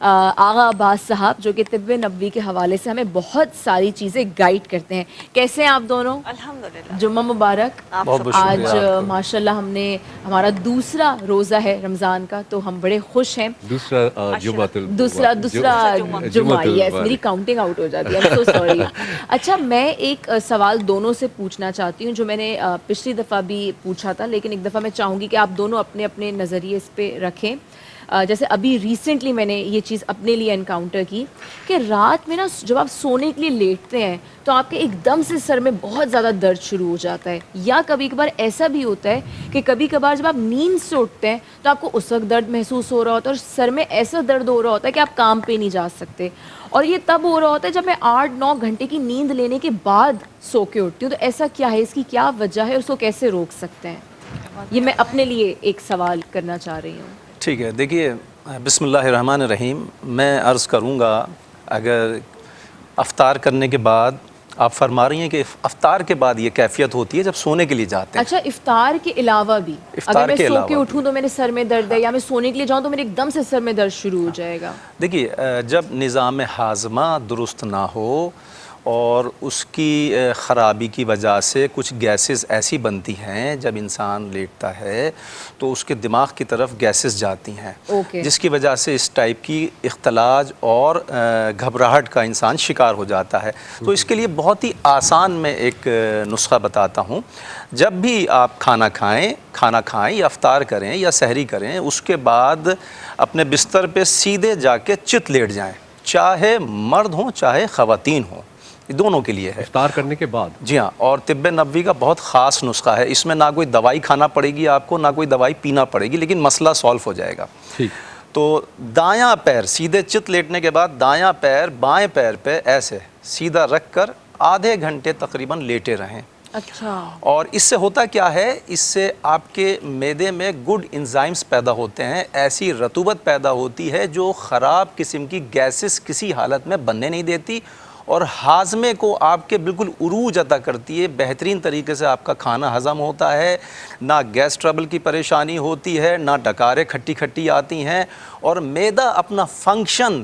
آغا عباس صاحب جو کہ طب نبوی کے حوالے سے ہمیں بہت ساری چیزیں گائیڈ کرتے ہیں. کیسے ہیں آپ دونوں؟ الحمدللہ. جمعہ مبارک. آج ماشاءاللہ ہم نے ہمارا دوسرا روزہ ہے رمضان کا, تو ہم بڑے خوش ہیں. دوسرا جمعہ, یس میری کاؤنٹنگ آؤٹ ہو جاتی ہے, I'm so sorry. اچھا, میں ایک سوال دونوں سے پوچھنا چاہتی ہوں جو میں نے پچھلی دفعہ بھی پوچھا تھا, لیکن ایک دفعہ میں چاہوں گی کہ آپ دونوں اپنے اپنے نظریے اس پہ رکھیں. جیسے ابھی ریسنٹلی میں نے یہ چیز اپنے لیے انکاؤنٹر کی کہ رات میں نا جب آپ سونے کے لیے لیٹتے ہیں تو آپ کے ایک دم سے سر میں بہت زیادہ درد شروع ہو جاتا ہے, یا کبھی کبھار ایسا بھی ہوتا ہے کہ کبھی کبھار جب آپ نیند سے اٹھتے ہیں تو آپ کو اس وقت درد محسوس ہو رہا ہوتا ہے اور سر میں ایسا درد ہو رہا ہوتا ہے کہ آپ کام پہ نہیں جا سکتے. اور یہ تب ہو رہا ہوتا ہے جب میں 8-9 گھنٹے کی نیند لینے کے بعد سو کے اٹھتی ہوں. تو ایسا کیا ہے, اس کی کیا وجہ ہے, اس کو کیسے روک سکتے ہیں؟ یہ میں اپنے لیے ایک سوال کرنا چاہ رہی ہوں. ٹھیک ہے, دیکھیے بسم اللہ الرحمن الرحیم. میں عرض کروں گا, اگر افطار کرنے کے بعد آپ فرما رہی ہیں کہ افطار کے بعد یہ کیفیت ہوتی ہے جب سونے کے لیے جاتے ہیں. اچھا, افطار کے علاوہ بھی اگر میں سو کے اٹھوں تو میرے سر میں درد ہے, یا میں سونے کے لیے جاؤں تو میرے ایک دم سے سر میں درد شروع ہو جائے گا؟ دیکھیے, جب نظام ہاضمہ درست نہ ہو اور اس کی خرابی کی وجہ سے کچھ گیسز ایسی بنتی ہیں, جب انسان لیٹتا ہے تو اس کے دماغ کی طرف گیسز جاتی ہیں, جس کی وجہ سے اس ٹائپ کی اختلاج اور گھبراہٹ کا انسان شکار ہو جاتا ہے. تو اس کے لیے بہت ہی آسان میں ایک نسخہ بتاتا ہوں. جب بھی آپ کھانا کھائیں یا افطار کریں یا سحری کریں, اس کے بعد اپنے بستر پہ سیدھے جا کے چت لیٹ جائیں, چاہے مرد ہوں چاہے خواتین ہوں, دونوں کے لیے ہے. افطار کرنے کے بعد؟ جی ہاں, اور طب نبوی کا بہت خاص نسخہ ہے. اس میں نہ کوئی دوائی کھانا پڑے گی آپ کو, نہ کوئی دوائی پینا پڑے گی, لیکن مسئلہ سولو ہو جائے گا. ٹھیک. تو دایاں پیر سیدھے چت لیٹنے کے بعد دایاں پیر بائیں پیر پہ ایسے سیدھا رکھ کر آدھے گھنٹے تقریباً لیٹے رہیں. اچھا. اور اس سے ہوتا کیا ہے, اس سے آپ کے معدے میں گڈ انزائمز پیدا ہوتے ہیں, ایسی رطوبت پیدا ہوتی ہے جو خراب قسم کی گیسز کسی حالت میں بننے نہیں دیتی, اور ہاضمے کو آپ کے بالکل عروج عطا کرتی ہے. بہترین طریقے سے آپ کا کھانا ہضم ہوتا ہے, نہ گیس ٹربل کی پریشانی ہوتی ہے, نہ ڈکاریں کھٹی کھٹی آتی ہیں, اور معدہ اپنا فنکشن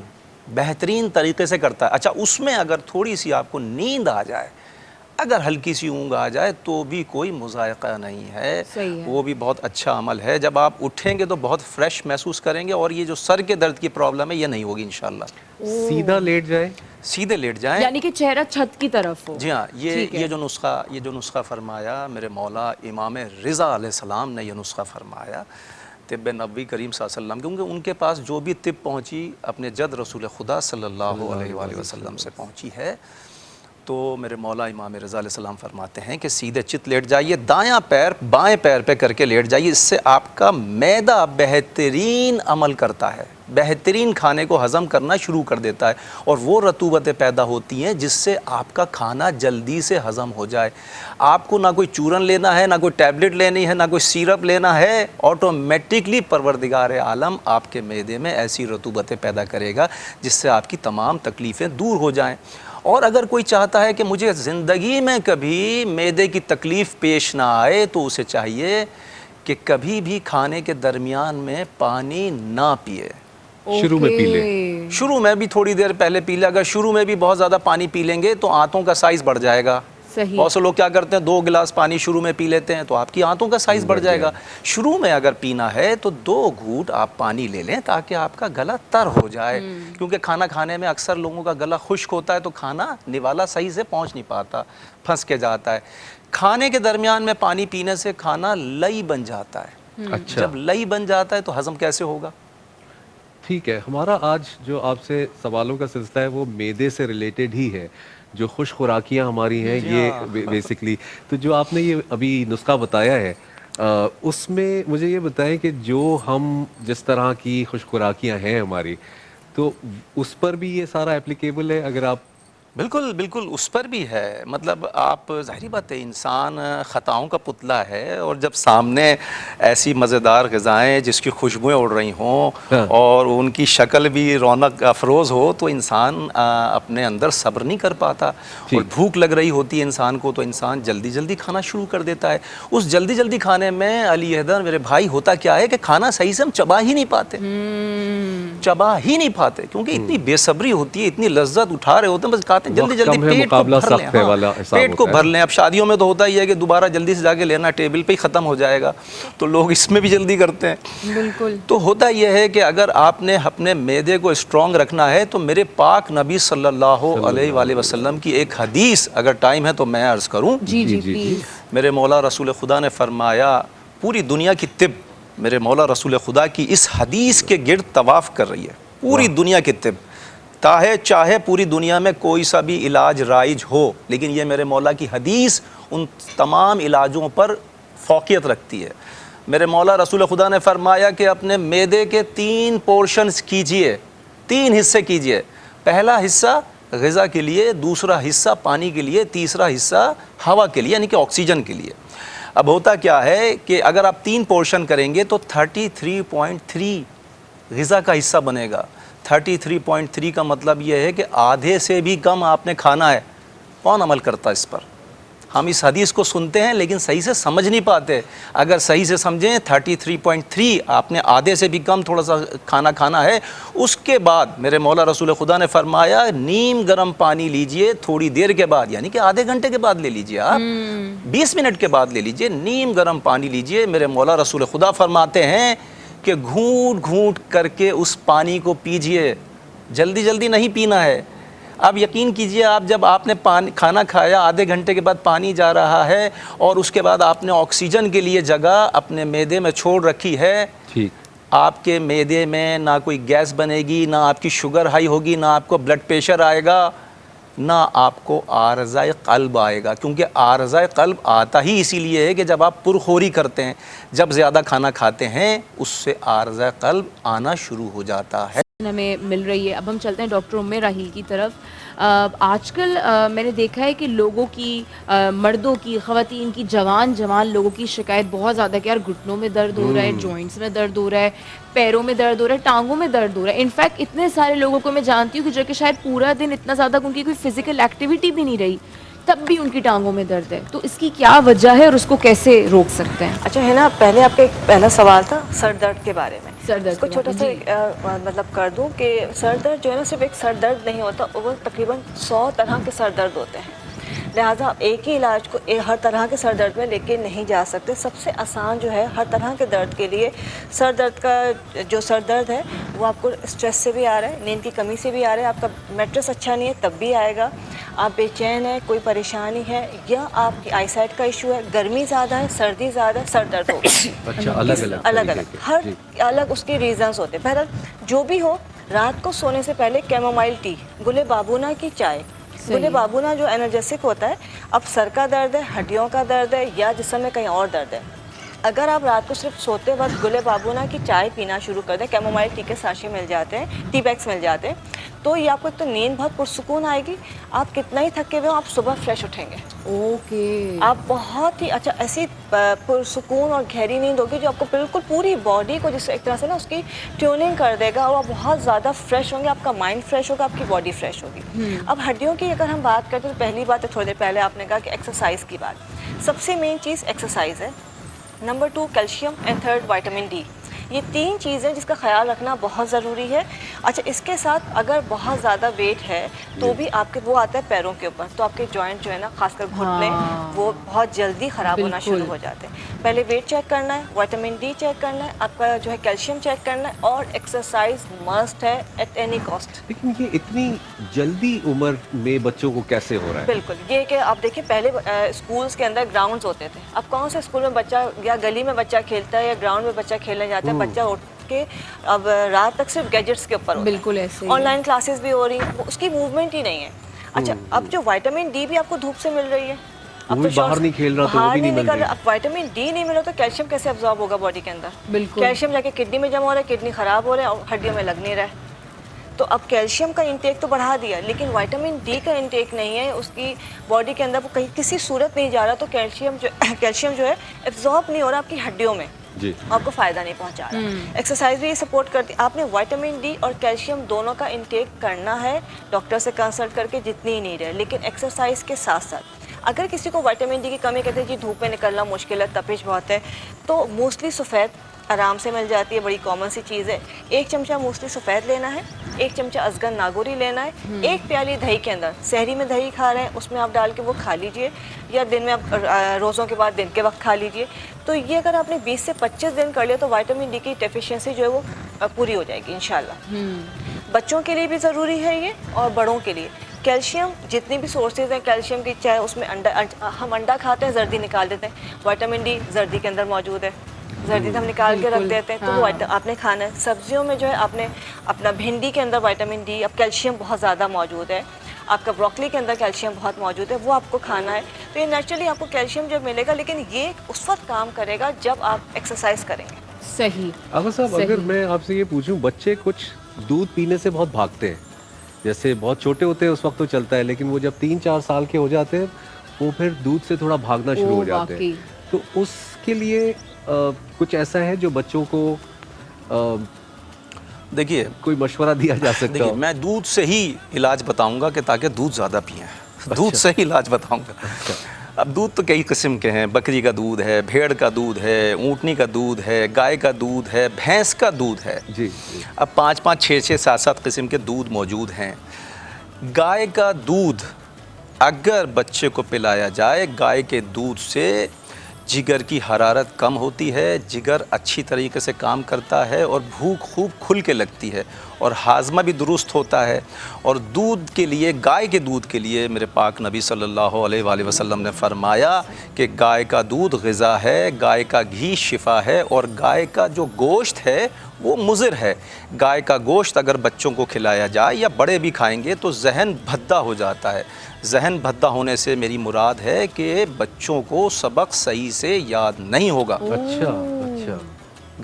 بہترین طریقے سے کرتا ہے. اچھا, اس میں اگر تھوڑی سی آپ کو نیند آ جائے, اگر ہلکی سی اونگ آ جائے تو بھی کوئی مذائقہ نہیں ہے, وہ بھی بہت اچھا عمل ہے. جب آپ اٹھیں گے تو بہت فریش محسوس کریں گے, اور یہ جو سر کے درد کی پرابلم ہے یہ نہیں ہوگی انشاءاللہ. سیدھا لیٹ جائیں, سیدھے لیٹ جائیں, یعنی کہ چہرہ چھت کی طرف ہو. جی ہاں, یہ جو نسخہ فرمایا میرے مولا امام رضا علیہ السلام نے, یہ نسخہ فرمایا طب نبوی کریم صلی اللہ علیہ وسلم, کیونکہ ان کے پاس جو بھی طب پہنچی اپنے جد رسول خدا صلی اللہ علیہ وآلہ وسلم سے پہنچی ہے. تو میرے مولا امام رضا علیہ السلام فرماتے ہیں کہ سیدھے چت لیٹ جائیے, دایاں پیر بائیں پیر پہ کر کے لیٹ جائیے. اس سے آپ کا معدہ بہترین عمل کرتا ہے, بہترین کھانے کو ہضم کرنا شروع کر دیتا ہے, اور وہ رطوبتیں پیدا ہوتی ہیں جس سے آپ کا کھانا جلدی سے ہضم ہو جائے. آپ کو نہ کوئی چورن لینا ہے, نہ کوئی ٹیبلٹ لینی ہے, نہ کوئی سیرپ لینا ہے, آٹومیٹکلی پروردگار عالم آپ کے معدے میں ایسی رطوبتیں پیدا کرے گا جس سے آپ کی تمام تکلیفیں دور ہو جائیں. اور اگر کوئی چاہتا ہے کہ مجھے زندگی میں کبھی معدے کی تکلیف پیش نہ آئے, تو اسے چاہیے کہ کبھی بھی کھانے کے درمیان میں پانی نہ پیے. شروع میں پی لے, شروع میں بھی تھوڑی دیر پہلے پی لے. اگر شروع میں بھی بہت زیادہ پانی پی لیں گے تو آنتوں کا سائز بڑھ جائے گا. بہت سے لوگ کیا کرتے ہیں, 2 گلاس پانی شروع میں پی لیتے ہیں تو آپ کی آنتوں کا سائز بڑھ جائے گا. شروع میں اگر پینا ہے تو 2 گھونٹ آپ پانی لے لیں تاکہ آپ کا گلا تر ہو جائے, کیونکہ کھانا کھانے میں اکثر لوگوں کا گلا خشک ہوتا ہے تو کھانا نوالا صحیح سے پہنچ نہیں پاتا, پھنس کے جاتا ہے. کھانے کے درمیان میں پانی پینے سے کھانا لئی بن جاتا ہے. اچھا, جب لئی بن جاتا ہے تو ہضم کیسے ہوگا؟ ٹھیک ہے. ہمارا آج جو آپ سے سوالوں کا سلسلہ ہے وہ معدے سے ریلیٹڈ ہی ہے, جو خوش خوراکیاں ہماری ہیں یہ بیسکلی. تو جو آپ نے یہ ابھی نسخہ بتایا ہے, اس میں مجھے یہ بتائیں کہ جو ہم جس طرح کی خوش خوراکیاں ہیں ہماری, تو اس پر بھی یہ سارا اپلیکیبل ہے؟ اگر آپ بالکل بالکل اس پر بھی ہے. مطلب آپ ظاہری بات ہے انسان خطاؤں کا پتلا ہے, اور جب سامنے ایسی مزیدار غذائیں جس کی خوشبوئیں اڑ رہی ہوں اور ان کی شکل بھی رونق افروز ہو تو انسان اپنے اندر صبر نہیں کر پاتا, اور بھوک لگ رہی ہوتی ہے انسان کو تو انسان جلدی جلدی کھانا شروع کر دیتا ہے. اس جلدی جلدی کھانے میں علی حیدر میرے بھائی ہوتا کیا ہے کہ کھانا صحیح سے ہم چبا ہی نہیں پاتے, چبا ہی نہیں پاتے, کیونکہ اتنی بے صبری ہوتی ہے, اتنی لذت اٹھا رہے ہوتے ہیں, بس کھاتے ہیں جلدی جلدی پیٹ کو بھر لیں. پیٹ کو بھر لیں. اب شادیوں میں تو ہوتا ہی ہے کہ دوبارہ جلدی سے جا کے لینا, ٹیبل پہ ہی ختم ہو جائے گا, تو لوگ اس میں بھی جلدی کرتے ہیں. بالکل. تو ہوتا یہ ہے کہ اگر آپ نے اپنے معدے کو اسٹرانگ رکھنا ہے تو میرے پاک نبی صلی اللہ علیہ وآلہ وسلم کی ایک حدیث اگر ٹائم ہے تو میں عرض کروں. جی جی پلیز. میرے مولا رسول خدا نے فرمایا پوری دنیا کی طب میرے مولا رسول خدا کی اس حدیث کے گرد طواف کر رہی ہے. پوری دنیا کی طب چاہے پوری دنیا میں کوئی سا بھی علاج رائج ہو, لیکن یہ میرے مولا کی حدیث ان تمام علاجوں پر فوقیت رکھتی ہے. میرے مولا رسول خدا نے فرمایا کہ اپنے معدے کے 3 پورشنز کیجئے, 3 حصے کیجئے. پہلا حصہ غذا کے لیے, دوسرا حصہ پانی کے لیے, تیسرا حصہ ہوا کے لیے یعنی کہ آکسیجن کے لیے. اب ہوتا کیا ہے کہ اگر آپ 3 پورشن کریں گے تو 33.3 غذا کا حصہ بنے گا. 33.3 کا مطلب یہ ہے کہ آدھے سے بھی کم آپ نے کھانا ہے. کون عمل کرتا ہے اس پر؟ ہم اس حدیث کو سنتے ہیں لیکن صحیح سے سمجھ نہیں پاتے. اگر صحیح سے سمجھیں 33.3 آپ نے آدھے سے بھی کم تھوڑا سا کھانا کھانا ہے. اس کے بعد میرے مولا رسول خدا نے فرمایا نیم گرم پانی لیجئے تھوڑی دیر کے بعد, یعنی کہ آدھے گھنٹے کے بعد لے لیجئے, آپ 20 منٹ کے بعد لے لیجئے. نیم گرم پانی لیجئے. میرے مولا رسول خدا فرماتے ہیں کہ گھونٹ گھونٹ کر کے اس پانی کو پیجئے, جلدی جلدی نہیں پینا ہے. اب یقین کیجئے آپ جب آپ نے کھانا کھایا آدھے گھنٹے کے بعد پانی جا رہا ہے اور اس کے بعد آپ نے آکسیجن کے لیے جگہ اپنے معدے میں چھوڑ رکھی ہے, آپ کے معدے میں نہ کوئی گیس بنے گی, نہ آپ کی شوگر ہائی ہوگی, نہ آپ کو بلڈ پریشر آئے گا, نہ آپ کو عارضۂ قلب آئے گا. کیونکہ عارضۂ قلب آتا ہی اسی لیے ہے کہ جب آپ پرخوری کرتے ہیں, جب زیادہ کھانا کھاتے ہیں اس سے عارضۂ قلب آنا شروع ہو جاتا ہے. ہمیں مل رہی ہے. اب ہم چلتے ہیں ڈاکٹر ام راحیل کی طرف. آج کل میں نے دیکھا ہے کہ لوگوں کی, مردوں کی, خواتین کی, جوان لوگوں کی شکایت بہت زیادہ کہ یار گھٹنوں میں درد ہو رہا ہے, جوائنٹس میں درد ہو رہا ہے, پیروں میں درد ہو رہا ہے, ٹانگوں میں درد ہو رہا ہے. انفیکٹ اتنے سارے لوگوں کو میں جانتی ہوں کہ جو کہ شاید پورا دن اتنا زیادہ ان کی کوئی فزیکل ایکٹیویٹی بھی نہیں رہی تب بھی ان کی ٹانگوں میں درد ہے. تو اس کی کیا وجہ ہے اور اس کو کیسے روک سکتے ہیں؟ اچھا ہے نا, پہلے آپ کا ایک پہلا سوال تھا سر درد کے بارے میں. سر درد اس کو چھوٹا سا مطلب کر دوں کہ سر درد جو ہے نا صرف ایک سر درد نہیں ہوتا, وہ تقریباً 100 طرح کے سر درد ہوتے ہیں. لہٰذا آپ ایک ہی علاج کو ہر طرح کے سر درد میں لے کے نہیں جا سکتے. سب سے آسان جو ہے ہر طرح کے درد کے لیے, سر درد کا جو سر درد ہے وہ آپ کو اسٹریس سے بھی آ رہا ہے, نیند کی کمی سے بھی آ رہا ہے, آپ کا میٹرس اچھا نہیں ہے تب بھی آئے گا, آپ بے چین ہیں, کوئی پریشانی ہے, یا آپ کی آئی سائٹ کا ایشو ہے, گرمی زیادہ ہے, سردی زیادہ ہے, سر درد ہوگا. اچھا, الگ ہر الگ اس کے ریزنز ہوتے ہیں. بہرحال جو بھی ہو, رات کو سونے سے پہلے کیمومائل ٹی, گل بابونا کی چائے. گل بابونا جو انرجیسک ہوتا ہے. اب سر کا درد ہے, ہڈیوں کا درد ہے, یا جسم میں کہیں اور درد ہے, اگر آپ رات کو صرف سوتے وقت گل بابونا کی چائے پینا شروع کر دیں, کیمومائل ٹی کے ساشے مل جاتے ہیں, ٹی بیگس مل جاتے ہیں, تو یہ آپ کو ایک تو نیند بہت پرسکون آئے گی. آپ کتنا ہی تھکے ہوئے ہوں, آپ صبح فریش اٹھیں گے. اوکے. آپ بہت ہی اچھا ایسی پرسکون اور گہری نیند ہوگی جو آپ کو بالکل پوری باڈی کو جس ایک طرح سے نا اس کی ٹیوننگ کر دے گا, اور آپ بہت زیادہ فریش ہوں گے. آپ کا مائنڈ فریش ہوگا, آپ کی باڈی فریش ہوگی. اب ہڈیوں کی اگر ہم بات کرتے ہیں تو پہلی بات ہے, تھوڑی دیر پہلے آپ نے کہا کہ ایکسرسائز کی بات. سب سے مین چیز ایکسرسائز ہے. Number 2 calcium, and 3rd vitamin D. یہ 3 چیزیں جس کا خیال رکھنا بہت ضروری ہے. اچھا, اس کے ساتھ اگر بہت زیادہ ویٹ ہے تو بھی آپ کے وہ آتا ہے پیروں کے اوپر, تو آپ کے جوائنٹ جو ہے نا, خاص کر گھٹنے, وہ بہت جلدی خراب ہونا شروع ہو جاتے ہیں. پہلے ویٹ چیک کرنا ہے, وائٹامن ڈی چیک کرنا ہے, آپ کا جو ہے کیلشیم چیک کرنا ہے, اور ایکسرسائز مسٹ ہے ایٹ اینی کاسٹ. لیکن یہ اتنی جلدی عمر میں بچوں کو کیسے ہو رہا ہے؟ بالکل, یہ کہ آپ دیکھیں پہلے اسکولس کے اندر گراؤنڈز ہوتے تھے. اب کون سے اسکول میں بچہ, یا گلی میں بچہ کھیلتا ہے, یا گراؤنڈ میں بچہ کھیلنے جاتا ہے, بچہ اٹھ کے اب رات تک صرف گیجٹس کے اوپر ہوتا ہے. بالکل ایسے آن لائن کلاسز بھی ہو رہی ہیں, اس کی موومنٹ ہی نہیں ہے. اچھا, اب جو وائٹامن ڈی بھی آپ کو دھوپ سے مل رہی ہے, اب تو باہر نہیں کھیل رہا تو وہ بھی نہیں مل رہی. اب وائٹامن ڈی نہیں ملا تو کیلشیم کیسے ابزارب ہوگا باڈی کے اندر؟ بالکل. کیلشیم جا کے کڈنی میں جمع ہو رہا ہے, کڈنی خراب ہو رہا ہے, اور ہڈیوں میں لگ نہیں رہا ہے. تو اب کیلشیم کا انٹیک تو بڑھا دیا لیکن وائٹامن ڈی کا انٹیک نہیں ہے, اس کی باڈی کے اندر وہ کہیں کسی صورت نہیں جا رہا, تو کیلشیم جو ہے ایبزارب نہیں ہو رہا آپ کی ہڈیوں میں, جی آپ کو فائدہ نہیں پہنچا رہا. ایکسرسائز بھی یہ سپورٹ کرتی, آپ نے وائٹامن ڈی اور کیلشیم دونوں کا انٹیک کرنا ہے ڈاکٹر سے کنسلٹ کر کے جتنی ہی نیڈ ہے, لیکن ایکسرسائز کے ساتھ ساتھ اگر کسی کو وائٹامن ڈی کی کمی کہتے ہیں جی دھوپ میں نکلنا مشکل ہے, تپش بہت ہے, تو موسلی سفید آرام سے مل جاتی ہے, بڑی کامن سی چیز ہے. 1 چمچہ موسلی سفید لینا ہے, 1 چمچہ ازگن ناگوری لینا ہے, 1 پیالی دہی کے اندر, سحری میں دہی کھا رہے ہیں اس میں آپ ڈال کے وہ کھا لیجئے, یا دن میں آپ روزوں کے بعد دن کے وقت کھا لیجئے. تو یہ اگر آپ نے 20 سے 25 دن کر لیا تو وائٹامن ڈی کی ڈیفیشینسی جو ہے وہ پوری ہو جائے گی انشاءاللہ. بچوں کے لیے بھی ضروری ہے یہ اور بڑوں کے لیے. کیلشیم جتنی بھی سورسز ہیں کیلشیم کی, چاہے اس میں ہم انڈا کھاتے ہیں زردی نکال دیتے ہیں, وائٹامن ڈی زردی کے اندر موجود ہے, زردی ہم نکال کے رکھ دیتے ہیں, تو وہ آپ نے کھانا ہے. سبزیوں میں جو ہے آپ نے اپنا بھنڈی کے اندر وائٹامن ڈی, اب کیلشیم بہت زیادہ موجود ہے, آپ کا بروکلی کے اندر کیلشیم بہت موجود ہے, وہ آپ کو کھانا ہے. تو یہ نیچرلی آپ کو کیلشیم جو ملے گا, لیکن یہ اس وقت کام کرے گا جب آپ ایکسرسائز کریں گے. صحیح. آغا صاحب اگر میں آپ سے یہ پوچھوں, بچے کچھ دودھ پینے سے بہت بھاگتے ہیں, جیسے بہت چھوٹے ہوتے ہیں اس وقت تو چلتا ہے, لیکن وہ جب 3-4 سال کے ہو جاتے ہیں وہ پھر دودھ سے تھوڑا بھاگنا شروع ہو جاتے ہیں, تو اس کے لیے کچھ ایسا ہے جو بچوں کو دیکھیے کوئی مشورہ دیا جا سکتا دیکھیے ہو؟ میں دودھ سے ہی علاج بتاؤں گا کہ تاکہ دودھ زیادہ پئیں, دودھ سے ہی علاج بتاؤں گا. اب دودھ تو کئی قسم کے ہیں, بکری کا دودھ ہے, بھیڑ کا دودھ ہے, اونٹنی کا دودھ ہے, گائے کا دودھ ہے, بھینس کا دودھ ہے. جی اب 5-5, 6-6, 7-7 قسم کے دودھ موجود ہیں. گائے کا دودھ اگر بچے کو پلایا جائے, گائے کے دودھ سے جگر کی حرارت کم ہوتی ہے, جگر اچھی طریقے سے کام کرتا ہے اور بھوک خوب کھل کے لگتی ہے اور ہاضمہ بھی درست ہوتا ہے. اور دودھ کے لیے, گائے کے دودھ کے لیے میرے پاک نبی صلی اللہ علیہ وآلہ وسلم نے فرمایا کہ گائے کا دودھ غذا ہے, گائے کا گھی شفا ہے, اور گائے کا جو گوشت ہے وہ مضر ہے. گائے کا گوشت اگر بچوں کو کھلایا جائے یا بڑے بھی کھائیں گے تو ذہن بھدا ہو جاتا ہے. ذہن بھدا ہونے سے میری مراد ہے کہ بچوں کو سبق صحیح سے یاد نہیں ہوگا. اچھا اچھا.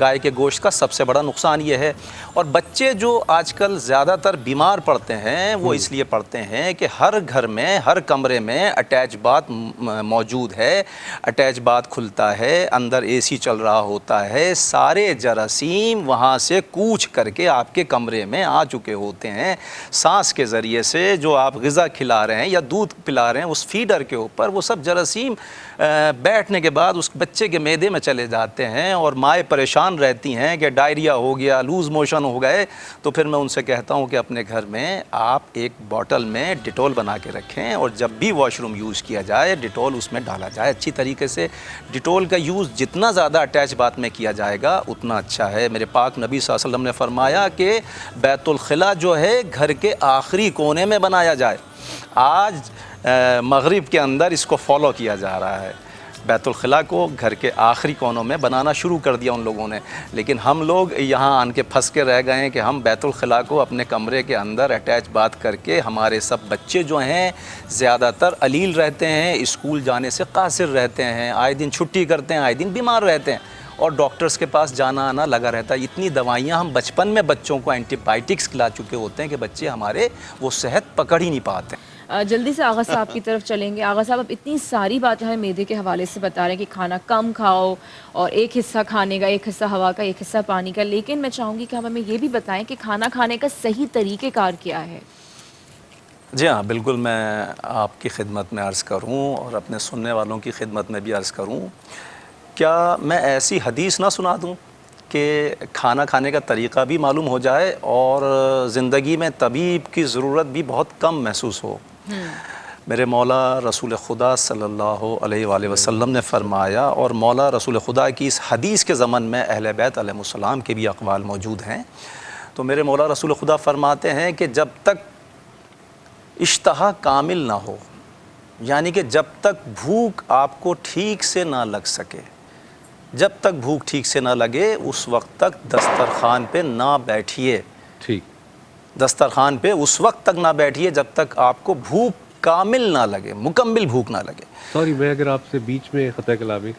گائے کے گوشت کا سب سے بڑا نقصان یہ ہے. اور بچے جو آج کل زیادہ تر بیمار پڑتے ہیں وہ اس لیے پڑتے ہیں کہ ہر گھر میں, ہر کمرے میں اٹیچ باتھ موجود ہے, اٹیچ باتھ کھلتا ہے, اندر اے سی چل رہا ہوتا ہے, سارے جراثیم وہاں سے کوچ کر کے آپ کے کمرے میں آ چکے ہوتے ہیں. سانس کے ذریعے سے جو آپ غذا کھلا رہے ہیں یا دودھ پلا رہے ہیں اس فیڈر کے اوپر, وہ سب جراثیم بیٹھنے کے بعد اس بچے کے معدے میں چلے جاتے ہیں اور مائیں پریشان رہتی ہیں کہ ڈائریا ہو گیا, لوز موشن ہو گئے. تو پھر میں ان سے کہتا ہوں کہ اپنے گھر میں آپ ایک بوٹل میں ڈیٹول بنا کے رکھیں, اور جب بھی واش روم یوز کیا جائے ڈیٹول اس میں ڈالا جائے اچھی طریقے سے. ڈیٹول کا یوز جتنا زیادہ اٹیچ باتھ میں کیا جائے گا اتنا اچھا ہے. میرے پاک نبی صلی اللہ علیہ وسلم نے فرمایا کہ بیت الخلا جو ہے گھر کے آخری کونے میں بنایا جائے. آج مغرب کے اندر اس کو فالو کیا جا رہا ہے, بیت الخلا کو گھر کے آخری کونوں میں بنانا شروع کر دیا ان لوگوں نے. لیکن ہم لوگ یہاں آن کے پھنس کے رہ گئے ہیں کہ ہم بیت الخلا کو اپنے کمرے کے اندر اٹیچ باتھ کر کے, ہمارے سب بچے جو ہیں زیادہ تر علیل رہتے ہیں, اسکول جانے سے قاصر رہتے ہیں, آئے دن چھٹی کرتے ہیں, آئے دن بیمار رہتے ہیں, اور ڈاکٹرز کے پاس جانا آنا لگا رہتا ہے. اتنی دوائیاں ہم بچپن میں بچوں کو اینٹی بائیٹکس کھلا چکے ہوتے ہیں کہ بچے ہمارے وہ صحت پکڑ ہی نہیں پاتے. جلدی سے آغا صاحب کی طرف چلیں گے. آغا صاحب اب اتنی ساری باتیں ہمیں معدے کے حوالے سے بتا رہے ہیں کہ کھانا کم کھاؤ اور ایک حصہ کھانے کا, ایک حصہ ہوا کا, ایک حصہ پانی کا, لیکن میں چاہوں گی کہ ہم ہمیں یہ بھی بتائیں کہ کھانا کھانے کا صحیح طریقہ کار کیا ہے. جی ہاں بالکل, میں آپ کی خدمت میں عرض کروں اور اپنے سننے والوں کی خدمت میں بھی عرض کروں. کیا میں ایسی حدیث نہ سنا دوں کہ کھانا کھانے کا طریقہ بھی معلوم ہو جائے اور زندگی میں طبیب کی ضرورت بھی بہت کم محسوس ہو. میرے مولا رسول خدا صلی اللہ علیہ وآلہ وسلم نے فرمایا, اور مولا رسول خدا کی اس حدیث کے ضمن میں اہل بیت علیہ السلام کے بھی اقوال موجود ہیں. تو میرے مولا رسول خدا فرماتے ہیں کہ جب تک اشتہا کامل نہ ہو, یعنی کہ جب تک بھوک آپ کو ٹھیک سے نہ لگ سکے, جب تک بھوک ٹھیک سے نہ لگے اس وقت تک دسترخوان پہ نہ بیٹھیے. ٹھیک, دسترخوان پہ اس وقت تک نہ بیٹھیے جب تک آپ کو بھوک کامل نہ لگے, مکمل بھوک نہ لگے. سوری میں اگر آپ سے بیچ میں خطۂ کلامی,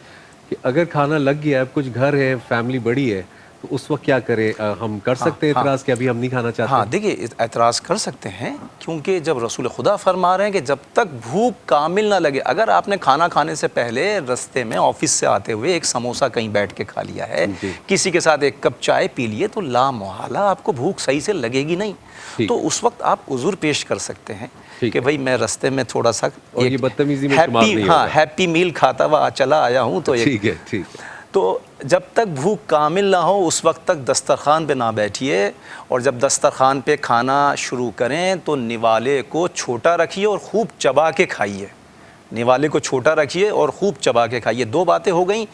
کہ اگر کھانا لگ گیا ہے, کچھ گھر ہے, فیملی بڑی ہے, تو اس وقت کیا کریں؟ ہم کر سکتے ہیں اعتراض کہ ابھی ہم نہیں کھانا چاہتے؟ ہاں دیکھیے اعتراض کر سکتے ہیں، کیونکہ جب رسول خدا فرما رہے ہیں کہ جب تک بھوک کامل نہ لگے، اگر آپ نے کھانا کھانے سے پہلے رستے میں آفس سے آتے ہوئے ایک سموسا کہیں بیٹھ کے کھا لیا ہے، کسی کے ساتھ ایک کپ چائے پی لیے، تو لا محالہ آپ کو بھوک صحیح سے لگے گی نہیں، تو اس وقت آپ عذر پیش کر سکتے ہیں کہ بھائی میں رستے میں تھوڑا سا اور یہ بدتمیزی میں شمار نہیں ہوگا۔ ہیپی میل کھاتا ہوا چلا آیا ہوں، تو ٹھیک ہے ٹھیک ہے۔ تو جب تک بھوک کامل نہ ہو اس وقت تک دسترخوان پہ نہ بیٹھیے، اور جب دسترخوان پہ کھانا شروع کریں تو نوالے کو چھوٹا رکھیے اور خوب چبا کے کھائیے، نوالے کو چھوٹا رکھیے اور خوب چبا کے کھائیے۔ دو باتیں ہو گئیں۔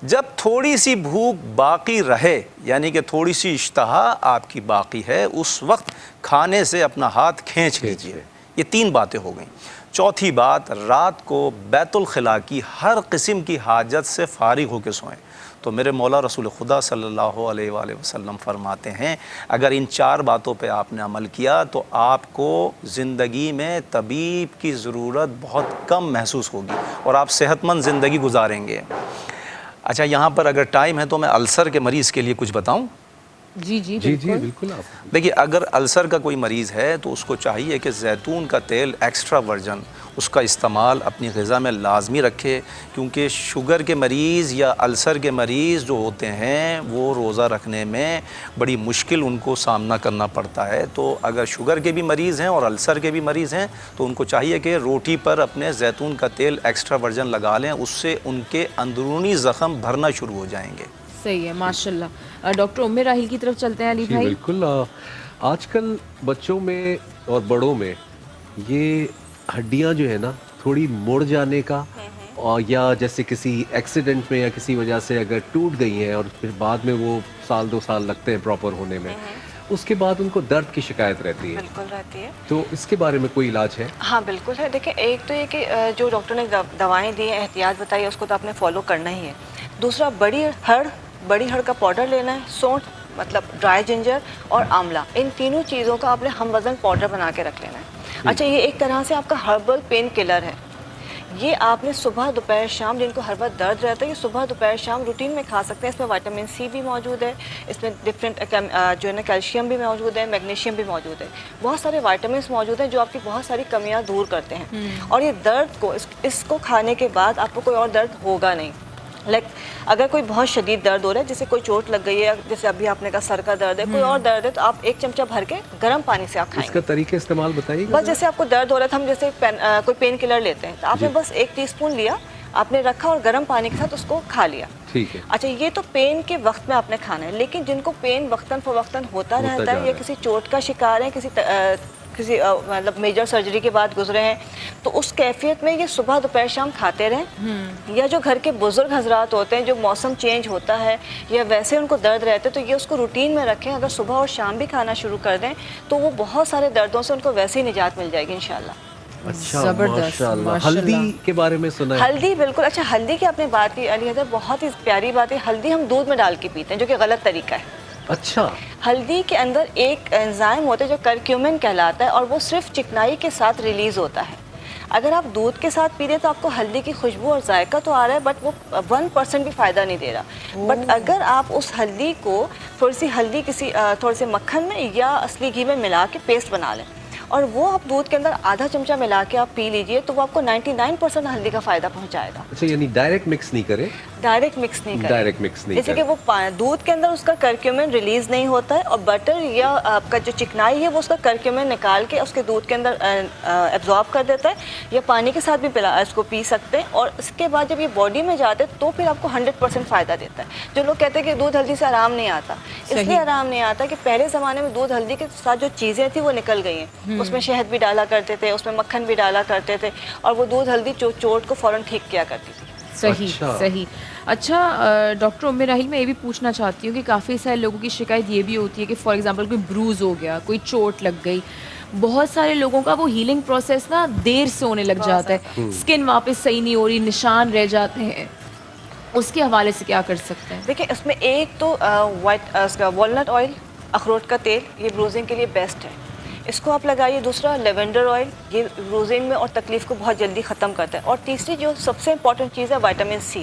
جب تھوڑی سی بھوک باقی رہے، یعنی کہ تھوڑی سی اشتہا آپ کی باقی ہے، اس وقت کھانے سے اپنا ہاتھ کھینچ لیجیے۔ یہ تین باتیں ہو گئیں۔ چوتھی بات، رات کو بیت الخلاء کی ہر قسم کی حاجت سے فارغ ہو کے سوئیں۔ تو میرے مولا رسول خدا صلی اللہ علیہ وآلہ وسلم فرماتے ہیں اگر ان چار باتوں پہ آپ نے عمل کیا تو آپ کو زندگی میں طبیب کی ضرورت بہت کم محسوس ہوگی اور آپ صحت مند زندگی گزاریں گے۔ اچھا، یہاں پر اگر ٹائم ہے تو میں السر کے مریض کے لیے کچھ بتاؤں؟ جی جی جی جی بالکل۔ آپ دیکھیے، اگر السر کا کوئی مریض ہے تو اس کو چاہیے کہ زیتون کا تیل ایکسٹرا ورجن اس کا استعمال اپنی غذا میں لازمی رکھے، کیونکہ شوگر کے مریض یا السر کے مریض جو ہوتے ہیں وہ روزہ رکھنے میں بڑی مشکل ان کو سامنا کرنا پڑتا ہے۔ تو اگر شوگر کے بھی مریض ہیں اور السر کے بھی مریض ہیں تو ان کو چاہیے کہ روٹی پر اپنے زیتون کا تیل ایکسٹرا ورجن لگا لیں، اس سے ان کے اندرونی زخم بھرنا شروع ہو جائیں گے۔ صحیح ہے، ماشاءاللہ۔ ڈاکٹر ام راحیل کی طرف چلتے ہیں علی جی بھائی۔ بالکل۔ آج کل بچوں میں اور بڑوں میں یہ ہڈیاں جو ہے نا تھوڑی مڑ جانے کا، اور یا جیسے کسی ایکسیڈنٹ میں یا کسی وجہ سے اگر ٹوٹ گئی ہیں اور پھر بعد میں وہ سال دو سال لگتے ہیں پراپر ہونے میں، اس کے بعد ان کو درد کی شکایت رہتی ہے۔ بالکل رہتی ہے۔ تو اس کے بارے میں کوئی علاج ہے؟ ہاں بالکل ہے۔ دیکھیں، ایک تو یہ کہ جو ڈاکٹر نے دوائیں دی ہیں، احتیاط بتائی ہے، اس کو تو آپ نے فالو کرنا ہی ہے۔ دوسرا، بڑی ہڑ کا پاؤڈر لینا ہے، سونٹ مطلب ڈرائی جنجر اور آملہ، ان تینوں چیزوں کا آپ نے ہم وزن پاؤڈر بنا کے رکھ لینا ہے۔ اچھا، یہ ایک طرح سے آپ کا ہربل پین کلر ہے۔ یہ آپ نے صبح دوپہر شام، جن کو ہر وقت درد رہتا ہے، یہ صبح دوپہر شام روٹین میں کھا سکتے ہیں۔ اس میں وٹامن سی بھی موجود ہے، اس میں ڈفرینٹ جو ہے نا کیلشیم بھی موجود ہے، میگنیشیم بھی موجود ہے، بہت سارے وائٹامنس موجود ہیں جو آپ کی بہت ساری کمیاں دور کرتے ہیں۔ اور یہ درد کو اس کو کھانے کے بعد آپ کو کوئی اور درد ہوگا نہیں۔ اگر کوئی بہت شدید درد ہو رہا ہے، جیسے کوئی چوٹ لگ گئی ہے، جیسے ابھی آپ نے کہا سر کا درد ہے، کوئی اور درد ہے، تو آپ ایک چمچہ بھر کے گرم پانی سے آپ کھائیں اس گے۔ کا طریقہ استعمال بتائیے گا؟ بس جیسے آپ کو درد ہو رہا تھا، ہم جیسے کوئی پین کلر لیتے ہیں، تو آپ نے بس 1 ٹی اسپون لیا، آپ نے رکھا اور گرم پانی کے ساتھ اس کو کھا لیا۔ ٹھیک ہے۔ اچھا، یہ تو پین کے وقت میں آپ نے کھانا ہے، لیکن جن کو پین وقتاً فوقتاً ہوتا رہتا ہے یا کسی چوٹ کا شکار ہے، کسی مطلب میجر سرجری کے بعد گزرے ہیں، تو اس کیفیت میں یہ صبح دوپہر شام کھاتے رہیں۔ یا جو گھر کے بزرگ حضرات ہوتے ہیں، جو موسم چینج ہوتا ہے یا ویسے ان کو درد رہتے ہیں، تو یہ اس کو روٹین میں رکھیں۔ اگر صبح اور شام بھی کھانا شروع کر دیں تو وہ بہت سارے دردوں سے ان کو ویسے ہی نجات مل جائے گی انشاءاللہ۔ اچھا، زبردست، ماشاءاللہ۔ ماشاءاللہ۔ ہلدی کے بارے میں سنا ہے؟ ہلدی، بالکل۔ اچھا، ہلدی کی آپ نے بات کی علی حضرت، بہت ہی پیاری بات ہے۔ ہلدی ہم دودھ میں ڈال کے پیتے ہیں، جو کہ غلط طریقہ ہے۔ اچھا، ہلدی کے اندر ایک انزائم ہوتا ہے جو کرکیومن کہلاتا ہے، اور وہ صرف چکنائی کے ساتھ ریلیز ہوتا ہے۔ اگر آپ دودھ کے ساتھ پی رہے تو آپ کو ہلدی کی خوشبو اور ذائقہ تو آ رہا ہے، بٹ وہ 1% بھی فائدہ نہیں دے رہا۔ بٹ اگر آپ اس ہلدی کو تھوڑے سے مکھن میں یا اصلی گھی میں ملا کے پیسٹ بنا لیں، اور وہ آپ دودھ کے اندر آدھا چمچہ ملا کے آپ پی لیجئے، تو وہ آپ کو 99% ہلدی کا فائدہ پہنچائے گا۔ اچھا، یعنی ڈائریکٹ مکس نہیں کرے؟ ڈائریکٹ مکس نہیں کریں، ڈائریکٹ مکس نہیں جیسے کہ وہ دودھ کے اندر اس کا کرکیومن ریلیز نہیں ہوتا ہے، اور بٹر یا آپ کا جو چکنائی ہے وہ اس کا کرکیومن نکال کے اس کے دودھ کے اندر ایبزارب کر دیتا ہے، یا پانی کے ساتھ بھی اس کو پی سکتے ہیں، اور اس کے بعد جب یہ باڈی میں جاتے ہیں تو پھر آپ کو 100% فائدہ دیتا ہے۔ جو لوگ کہتے ہیں کہ دودھ ہلدی سے آرام نہیں آتا، اس لیے آرام نہیں آتا کہ پہلے زمانے میں دودھ ہلدی کے ساتھ جو چیزیں تھیں وہ نکل گئی ہیں، اس میں شہد بھی ڈالا کرتے تھے، اس میں مکھن بھی ڈالا کرتے تھے، اور وہ دودھ ہلدی چوٹ کو فوراً ٹھیک کیا کرتی تھی۔ صحیح۔ اچھا ڈاکٹر ام راحیل، میں یہ بھی پوچھنا چاہتی ہوں کہ کافی سارے لوگوں کی شکایت یہ بھی ہوتی ہے کہ فار ایگزامپل کوئی بروز ہو گیا، کوئی چوٹ لگ گئی، بہت سارے لوگوں کا وہ ہیلنگ پروسیس نا دیر سے ہونے لگ جاتا ہے، اسکن واپس صحیح نہیں ہو رہی، نشان رہ جاتے ہیں، اس کے حوالے سے کیا کر سکتے ہیں؟ دیکھیں، اس میں ایک تو والنٹ آئل، اخروٹ کا تیل، یہ بروزنگ کے لیے بیسٹ ہے، اس کو آپ لگائیے۔ دوسرا لیونڈر آئل، یہ بروزنگ میں اور تکلیف کو بہت جلدی ختم کرتا ہے۔ اور تیسری جو سب سے امپورٹنٹ چیز ہے وائٹامن سی،